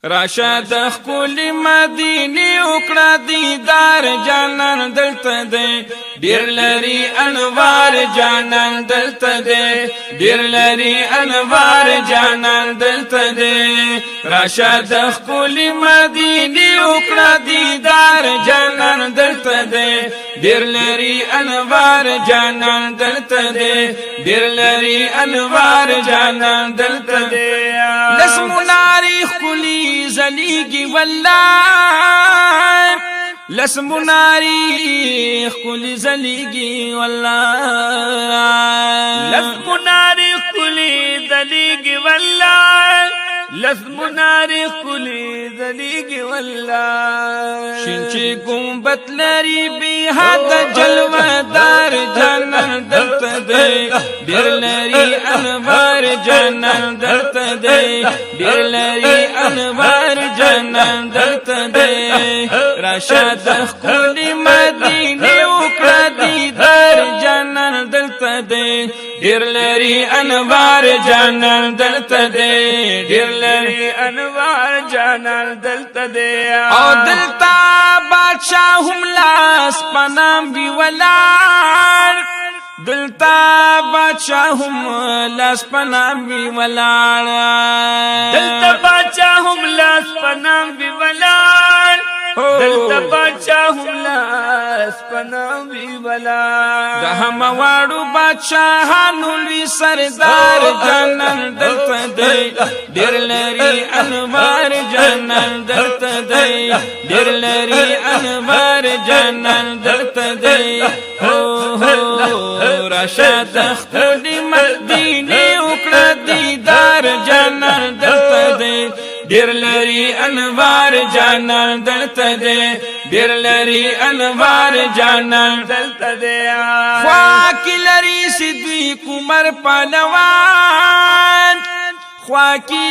راشد خپل مدینه وکړه دیدار جانان دلته دی ډیر لري انوار جانان دلته دی ډیر لري انوار جانان دلته دی راشد خپل مدینه وکړه دیدار جانان دلته دی ډیر لري انوار جانان دلته دی ډیر لري انوار جانان دلته دی لسمناری خپل زلیگی والله لسمناری خپل زلیگی والله لسمناری خپل زلیگی والله لسمناری خپل زلیگی والله شینچی گنبت لري به حد جلوه دار جانان دلته دی ډیر لري انوار جانان دلته دی ډیر لري انوار جانان دلته دی راشد خپل مدینه وکړه دیدار جانان دلته دی ډیر لري انوار جانان دلته دی ډیر لري انوار جانان دلته دی او دلته بادشاہ هم لاس پنام بی ولار دلته بادشاہ هم لاس پنام بی ولار دلته بادشاہ هم لاس پنام بی ولار دلته بادشاہ هم لاس پنام بی ولار د همواړو بادشاہانو لوی سردار جانان دلته دی ډیر لري انوار جانان دلته دی ډیر لري انوار جانان دلته دی راشد خپل مدینه وکړه دیدار جانان دلته دی ډیر لري انوار جانان دلته دی ډیر لري انوار جانان دلته دی خواکی لري صدیق عمر پهلوان خواکی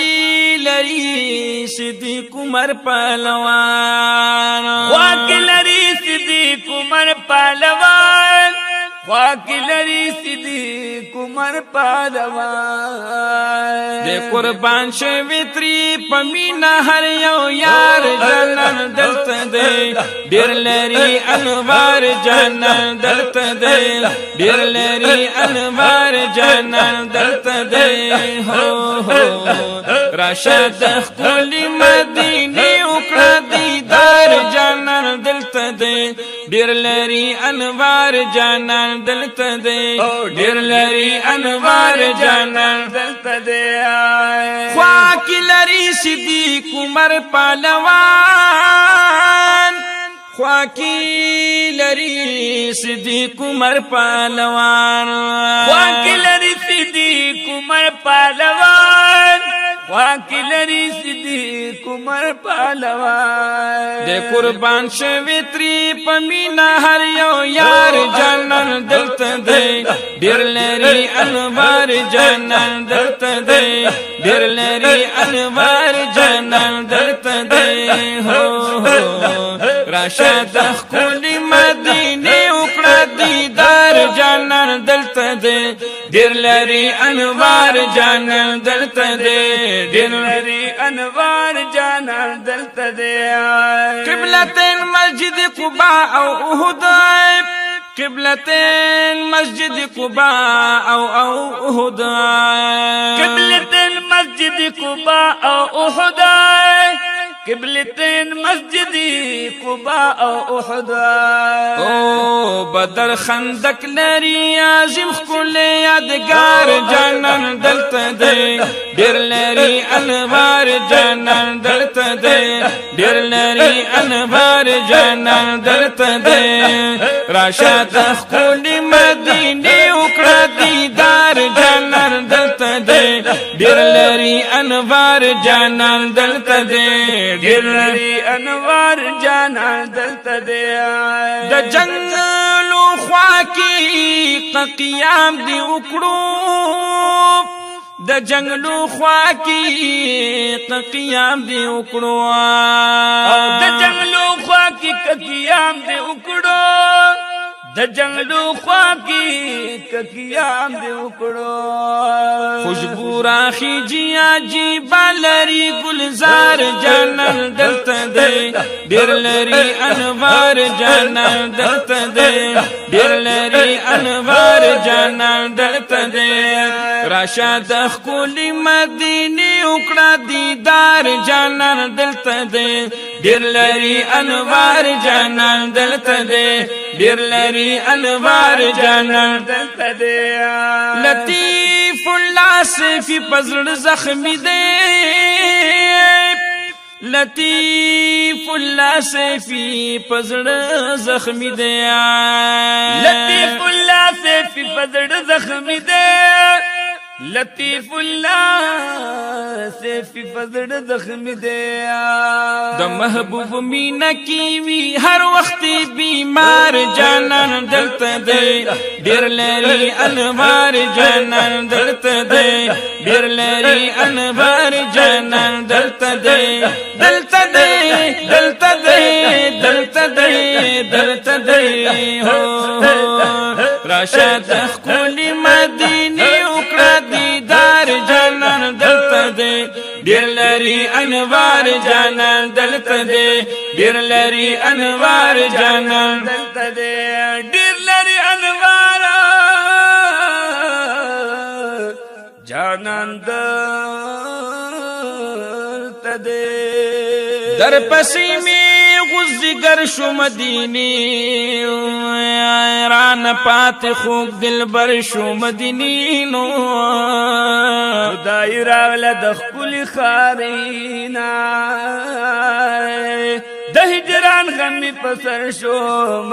لري صدیق عمر پهلوان خواکی لري صدیق عمر پهلوان خواکی لري صدیق عمر پهلوان د قربان شوی تری پمینا هر یو یار جانان دلته دی ډیر لري انوار جانان دلته دی ډیر لري انوار جانان دلته دی راشد خپل مدینه وکړه دیدار جانان دلته دی ډیر لري انوار جانان دلته دی ډیر لري انوار جانان دلته دی خواکی لري صدیق عمر پهلوان خواکی لري صدیق عمر پهلوان خواکی لري صدیق عمر پهلوان خواکی لري صدیق عمر پهلوان د قربان شوی تری پمینا هر یو یار جانان دلته دی ډیر لري انوار جانان دلته دی ډیر لري انوار جانان دلته دی راشد خپل مدینه وکړه دیدار جانان دلته دی ډیر لري انوار جانان دلته دی ډیر لري انوار جانان دلته دی قبلتین مسجد قباء او احد قبلتین مسجد قباء او احد قبلتین مسجد قباء او احد قبلتين مسجد قباء او احد او بدر خندق لري عظیم خپل یادگار جانان دلته دی ډیر لري انوار جانان دلته دی ډیر لري انوار جانان دلته دی راشد خپل مدینه وکړه دیدار جانان دلته دی ډیر لري انوار جانان دلته دی ډیر لري انوار جانان دلته دی د جنگلو خوا کې قیام دی وکړو د جنگلو خوا کې قیام دی وکړو د جنگلو خوا کې قیام دی وکړو د جنگلو خوا کې قیام دی وکړو خوشبو راخي جی عجیب لري گلزار جان جانان دلته دی ډیر لري انوار جانان دلته دی ډیر لري انوار جانان دلته دی راشه د ښکلي مدینې وکړه دیدار جانان دلته دی ډیر لري انوار جانان دلته دی ډیر لري انوار جانان دلته دی لطیف الله سیفی پزړ زخمی دی لطیف الله سیفی پزړ زخمی دی لطیف الله سیفی پزړ زخمی دی لطیف الله سیفی پزړ زخمی دی د محبوب مینا کی وی هر وخت بیمار جانان دلته دی ډیر لري انوار جانان دلته دی ډیر لري انوار جانان دلته دی دلته دی دلته دی دلته دی دلته دی هو راشد ښکلي مدینه وکړه دیدار جانان دلته دی ډیر لري انوار جانان دلته دی ډیر لري انوار جانان دلته دی ډیر لري انوار جانان دلته دی در پسې می غزګر شو مدینی ران پات خوب دلبر شو مدینی نو خدای راغله د خپل خارینا د هجران غم پسر شو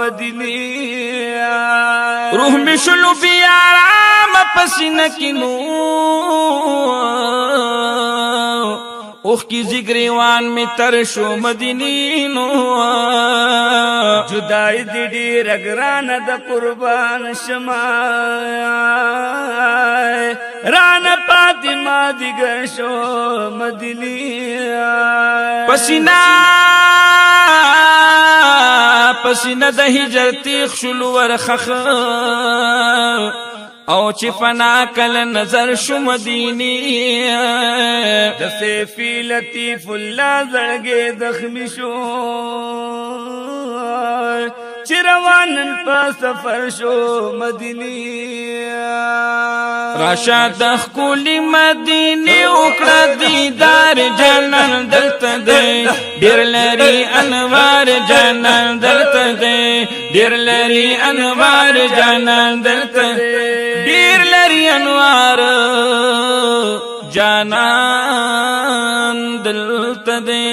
مدینی روح می شلو بیا رام پسینه کینو اوخ کی زگریوان میں تر شو مدینی نو جدائی دی ډیر ګران د قربان شما ران فاطمه دیگر شو مدینی پسینا پسینا د هجر تیخ شلو ورخخ او چې فنا کل نظر شو مدینی د سیفی لطیف الله زړګې زخمی شو چې روانن په سفر شو مدینی راشه د ښکلي مدینې وکړه دیدار جانان دلته دی ډیر لري انوار جانان دلته دی ډیر لري انوار جانان دلته ډیر لري انوار جانان دلته دی